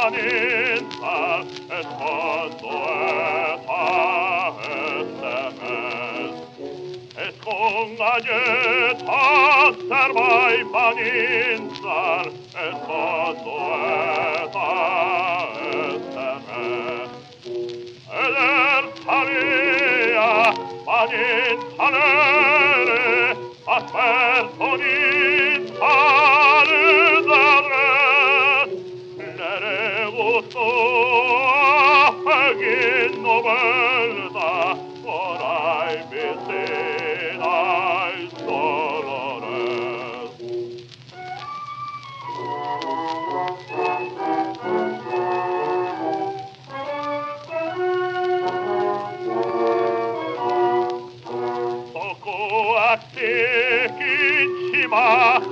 panința, es fondo eta estemes. Es con galletas servai panințar, es fondo eta estemes. Eder talia panințanere, asperto nințare d'adres, nere gusto egin novelda, orai vicinais dolores. Actichima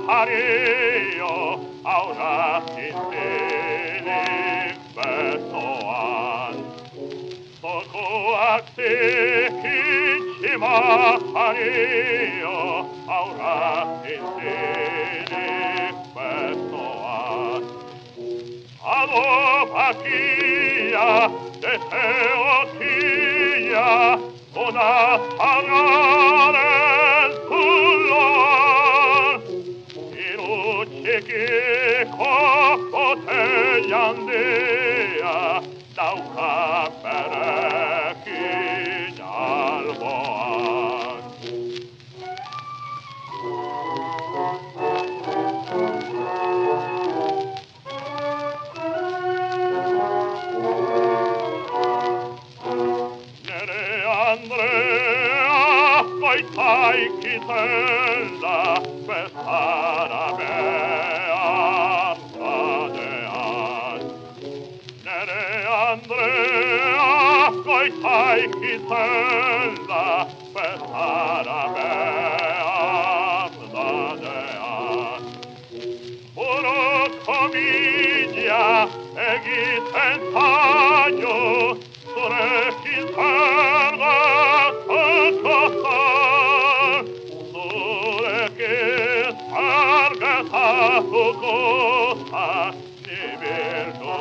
hario, aura tintinic besoan. Soco actichima hario, aura tintinic besoan. Alopatia, deseotia, una sarare sullor, inuccichi copotegliandea, dauca perechin alboan. Andrea, coi tai chitella, bestara mea, pradean. Nere Andrea, coi tai chitella, bestara mea, pradean. Puro comidia, egiten taglio, surechin sarga, Sarga ta tu cosa, ni virgo